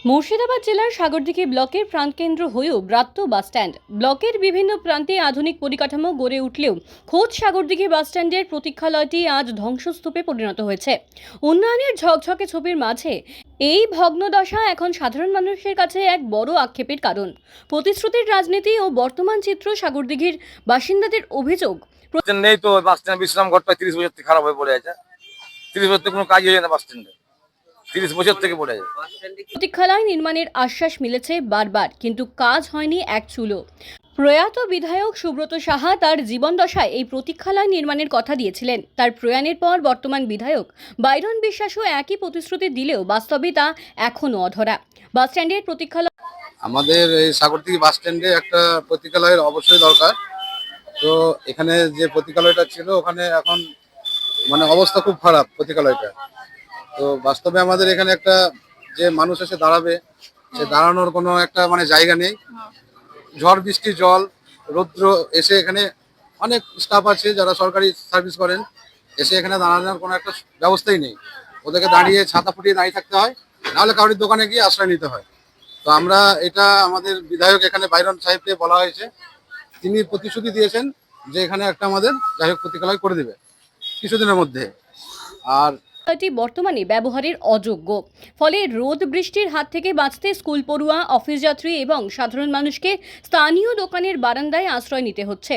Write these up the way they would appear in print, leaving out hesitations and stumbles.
মুর্শিদাবাদ জেলার সাগরদিঘি ব্লকের প্রাণকেন্দ্র হয়েও ব্রাত্য বাসস্ট্যান্ড। ব্লকের বিভিন্ন প্রান্তে আধুনিক পরিকাঠামো গড়ে উঠলেও খোদ সাগরদিঘি বাসস্ট্যান্ডের প্রতীক্ষালয়টি আজ ধ্বংসস্তূপে পরিণত হয়েছে। উন্নয়নের ঝকঝকে ছবির মাঝে এই ভগ্নদশা এখন সাধারণ মানুষের কাছে এক বড় আক্ষেপের কারণ। প্রতিশ্রুতির রাজনীতি ও বর্তমান চিত্র। সাগরদিঘির বাসিন্দাদের অভিযোগ, নেই তো বাস স্ট্যান্ড বিশ্রাম ঘর প্রায় 30 বছর থেকে খারাপ হয়ে পড়ে আছে। 30 বছর থেকে কোনো কাজই হয় না বাস স্ট্যান্ডে, 30 বছর থেকে পড়ে আছে। প্রতীক্ষালয় নির্মাণের আশ্বাস মিলেছে বারবার, কিন্তু কাজ হয়নি এক চুলো। প্রয়াত বিধায়ক সুব্রত সাহা তার জীবনদশায় এই প্রতীক্ষালয় নির্মাণের কথা দিয়েছিলেন। তার প্রয়াণের পর বর্তমান বিধায়ক বাইরন বিশ্বাসও একই প্রতিশ্রুতি দিলেও বাস্তবে তা এখনও অধরা। বাসস্ট্যান্ডের প্রতীক্ষালয় আমাদের এই সাগরদিঘি বাস স্ট্যান্ডে একটা প্রতীক্ষালয়ের অবশ্যই দরকার। তো এখানে যে প্রতীক্ষালয়টা ছিল ওখানে এখন মানে অবস্থা খুব খারাপ প্রতীক্ষালয়টা। তো বাস্তবে আমাদের এখানে একটা যে মানুষ এসে দাঁড়াবে, সে দাঁড়ানোর কোনো একটা মানে জায়গা নেই। ঝড় বৃষ্টি জল রৌদ্র এসে এখানে অনেক স্টাফ আছে যারা সরকারি সার্ভিস করেন, এসে এখানে দাঁড়ানোর কোনো একটা ব্যবস্থাই নেই। ওদেরকে দাঁড়িয়ে ছাতা ফুটিয়ে দাঁড়িয়ে থাকতে হয়, নাহলে কারোর দোকানে গিয়ে আশ্রয় নিতে হয়। তো আমরা এটা আমাদের বিধায়ক এখানে বাইরন সাহেবকে বলা হয়েছে, তিনি প্রতিশ্রুতি দিয়েছেন যে এখানে একটা আমাদের যাই হোক প্রতীক্ষালয় করে দেবে কিছুদিনের মধ্যে। আর টি বর্তমানে ব্যবহারের অযোগ্য। ফলে রোদ বৃষ্টির হাত থেকে বাঁচতে স্কুল পড়ুয়া, অফিস যাত্রী এবং সাধারণ মানুষকে স্থানীয় দোকানের বারান্দায় আশ্রয় নিতে হচ্ছে।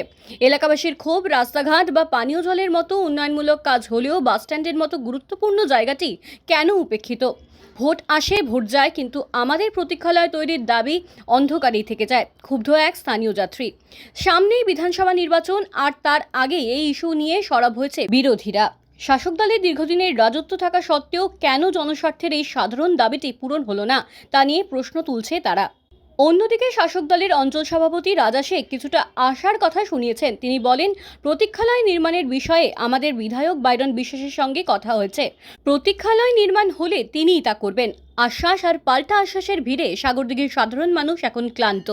এলাকাবাসীর ক্ষোভ, রাস্তাঘাট বা পানীয় জলের মতো উন্নয়নমূলক কাজ হলেও বাসস্ট্যান্ডের মতো গুরুত্বপূর্ণ জায়গাটি কেন উপেক্ষিত? ভোট আসে ভোট যায়, কিন্তু আমাদের প্রতীক্ষালয় তৈরির দাবি অন্ধকারেই থেকে যায়। ক্ষুব্ধ এক স্থানীয় যাত্রী। সামনেই বিধানসভা নির্বাচন, আর তার আগে এই ইস্যু নিয়ে সরব হয়েছে বিরোধীরা। শাসক দলের দীর্ঘদিনের রাজত্ব থাকা সত্ত্বেও কেন জনস্বার্থের এই সাধারণ দাবিটি পূরণ হলো না, তা নিয়ে প্রশ্ন তুলছে তারা। অন্যদিকে শাসক দলের অঞ্চল সভাপতি রাজা শেখ কিছুটা আশার কথা শুনিয়েছেন। তিনি বলেন, প্রতীক্ষালয় নির্মাণের বিষয়ে আমাদের বিধায়ক বাইরন বিশ্বাসের সঙ্গে কথা হয়েছে। প্রতীক্ষালয় নির্মাণ হলে তিনিই তা করবেন। আশ্বাস আর পাল্টা আশ্বাসের ভিড়ে সাগরদিঘির সাধারণ মানুষ এখন ক্লান্ত।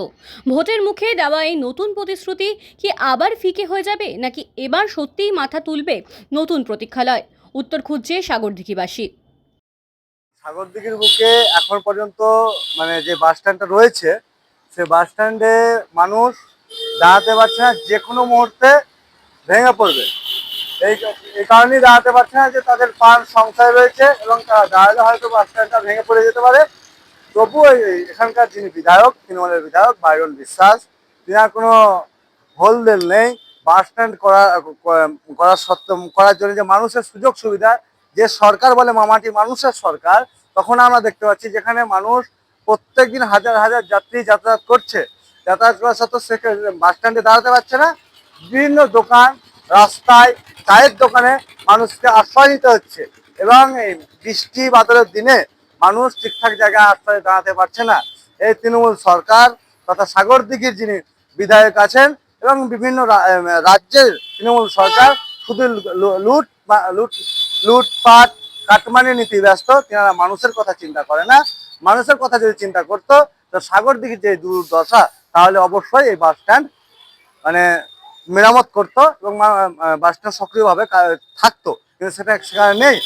ভোটের মুখে দেওয়া এই নতুন প্রতিশ্রুতি কি আবার ফিকে হয়ে যাবে, নাকি এবার সত্যিই মাথা তুলবে নতুন প্রতীক্ষালয়? উত্তর খুঁজছে সাগরদিঘিবাসী। সাগরদিঘির বুকে এখন পর্যন্ত মানে যে বাস স্ট্যান্ডটা রয়েছে, সে বাস স্ট্যান্ডে মানুষ দাঁড়াতে পারছে না, যে কোনো মুহূর্তে ভেঙে পড়বে। এই এই কারণেই দাঁড়াতে পারছে না যে তাদের প্রাণ সংশয় রয়েছে এবং তারা দাঁড়ালে হয়তো বাস স্ট্যান্ডটা ভেঙে পড়ে যেতে পারে। তবুও এখানকার যিনি বিধায়ক, তৃণমূলের বিধায়ক বাইরন বিশ্বাস, তিনার কোনো হোলদেল নেই। বাস স্ট্যান্ড করার সত্ত্বেও করার জন্য যে মানুষের সুযোগ সুবিধা, যে সরকার বলে মামাটি মানুষের সরকার, তখন আমরা দেখতে পাচ্ছি যেখানে মানুষ প্রত্যেকদিন হাজার হাজার যাত্রী যাতায়াত করছে, যাতায়াত করার সত্ত্বেও সে বাস স্ট্যান্ডে দাঁড়াতে পারছে না। বিভিন্ন দোকান, রাস্তায়, চায়ের দোকানে মানুষকে আশ্রয় নিতে হচ্ছে এবং এই বৃষ্টি বাদলের দিনে মানুষ ঠিকঠাক জায়গায় আশ্রয় দাঁড়াতে পারছে না। এই তৃণমূল সরকার তথা সাগরদিঘির যিনি বিধায়ক আছেন এবং বিভিন্ন রাজ্যের তৃণমূল সরকার শুধু লুট লুট লুটপাট কাটমানি নীতি ব্যস্ত। তেনারা মানুষের কথা চিন্তা করে না। মানুষের কথা যদি চিন্তা করতো, তো সাগরদিঘির যে দুর্দশা, তাহলে অবশ্যই এই বাস স্ট্যান্ড মানে মেরামত করতো এবং বাস স্ট্যান্ড সক্রিয়ভাবে থাকতো, কিন্তু সেটা সেখানে নেই।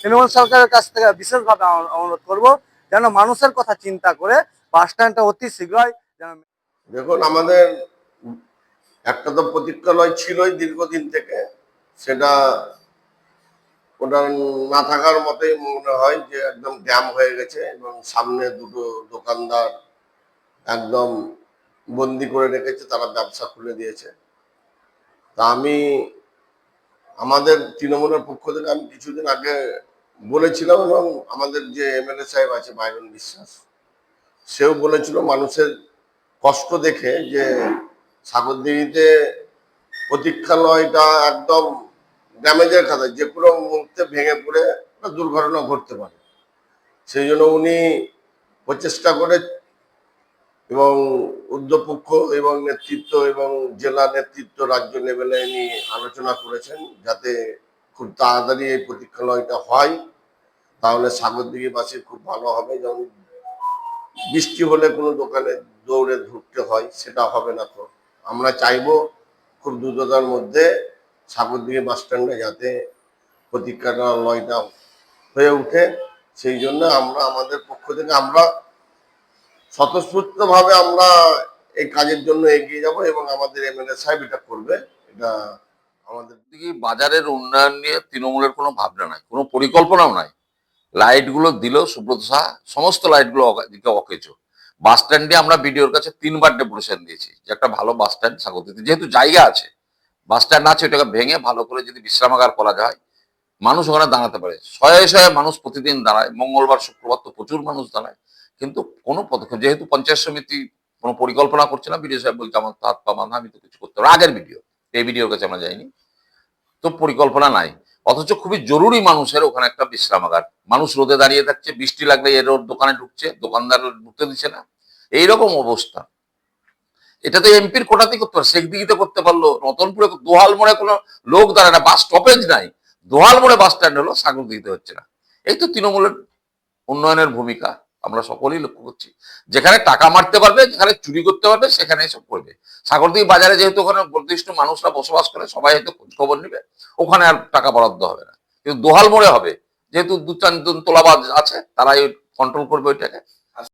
তৃণমূল সরকারের কাছ থেকে বিশেষভাবে অনুরোধ করব যেন মানুষের কথা চিন্তা করে বাস স্ট্যান্ডটা অতি শীঘ্রই যেন। দেখুন, আমাদের একটা তো প্রতীক্ষালয় ছিলই দীর্ঘদিন থেকে, সেটা ওটা না থাকার মতোই মনে হয় যে একদম ড্যাম হয়ে গেছে এবং সামনে দুটো দোকানদার একদম বন্দি করে রেখেছে, তারা ব্যবসা খুলে দিয়েছে। তা আমি আমাদের তৃণমূলের পক্ষ থেকে আমি কিছুদিন আগে বলেছিলাম এবং আমাদের যে এমএলএ সাহেব আছে বাইরন বিশ্বাস, সেও বলেছিল মানুষের কষ্ট দেখে যে সাগরদিঘিতে প্রতীক্ষালয়টা একদম ড্যামেজের খাতায়, যে কোনো মুহূর্তে ভেঙে পড়ে দুর্ঘটনা ঘটতে পারে। সেই জন্য উনি প্রচেষ্টা করে এবং উদ্যোগপক্ষ এবং নেতৃত্ব এবং জেলা নেতৃত্ব রাজ্য লেভেলে নিয়ে আলোচনা করেছেন যাতে খুব তাড়াতাড়ি এই প্রতীক্ষালয়টা হয়, তাহলে সাগরদিঘিবাসীর খুব ভালো হবে। যেমন বৃষ্টি হলে কোনো দোকানে দৌড়ে ঢুকতে হয়, সেটা হবে না। তো আমরা চাইবো খুব দ্রুততার মধ্যে সাগরদিঘি বাস স্ট্যান্ডে যাতে প্রতীক্ষালয়টা হয়ে উঠে সেই জন্য আমরা আমাদের পক্ষ থেকে আমরা স্বতঃস্ফূর্ত ভাবে আমরা এই কাজের জন্য এগিয়ে যাব এবং আমাদের এমএলএ সাহেব এটা করবে। এটা আমাদের দিকে বাজারের উন্নয়ন নিয়ে তৃণমূলের কোনো ভাবনা নাই, কোনো পরিকল্পনাও নাই। লাইট গুলো দিল সুব্রত সাহা, সমস্ত লাইট গুলো দিকে অকেজো। বাস স্ট্যান্ডে আমরা বিডিওর কাছে 3বার ডেপুটেশন দিয়েছি যে একটা ভালো বাস স্ট্যান্ড স্বাগতিতে, যেহেতু জায়গা আছে, বাস স্ট্যান্ড আছে, ওটাকে ভেঙে ভালো করে যদি বিশ্রামাগার করা যায়, মানুষ ওখানে দাঁড়াতে পারে। শয়ে শয়ে মানুষ প্রতিদিন দাঁড়ায়, মঙ্গলবার শুক্রবার তো প্রচুর মানুষ দাঁড়ায়, কিন্তু কোনো পদক্ষেপ, যেহেতু পঞ্চায়েত সমিতি কোনো পরিকল্পনা করছে না, বিডিও সাহেব বলছে আমার তো হাত পা বাঁধা, আমি তো কিছু করতে পারবো। আগের ভিডিও, এই ভিডিওর কাছে আমরা যাইনি, তো পরিকল্পনা নাই। অথচ খুবই জরুরি মানুষের ওখানে একটা বিশ্রামাগার। মানুষ রোদে দাঁড়িয়ে থাকছে, বৃষ্টি লাগলে এর ওর দোকানে ঢুকছে, দোকানদার ঢুকতে দিচ্ছে না, এইরকম অবস্থা। এটা তো এমপির কোটাতেই করতে পারে, শেখদিঘিতে করতে পারলো, রতনপুরে, দোহাল মোড়ে কোনো লোক দাঁড়ায় না, বাস স্টপেজ নাই, দোহাল মোড়ে বাস স্ট্যান্ড হলো, সাগরদিঘিতে হচ্ছে না। এই তো তৃণমূলের উন্নয়নের ভূমিকা আমরা সকলেই লক্ষ্য করছি। যেখানে টাকা মারতে পারবে, যেখানে চুরি করতে পারবে, সেখানে এসব করবে। সাগরদিঘি বাজারে যেহেতু ওখানে নির্দিষ্ট মানুষরা বসবাস করে, সবাই হয়তো খোঁজ খবর নিবে, ওখানে আর টাকা বরাদ্দ হবে না। কিন্তু দোহাল মোড়ে হবে, যেহেতু দু চারজন তোলাবাজ আছে, তারাই কন্ট্রোল করবে ওইটাকে।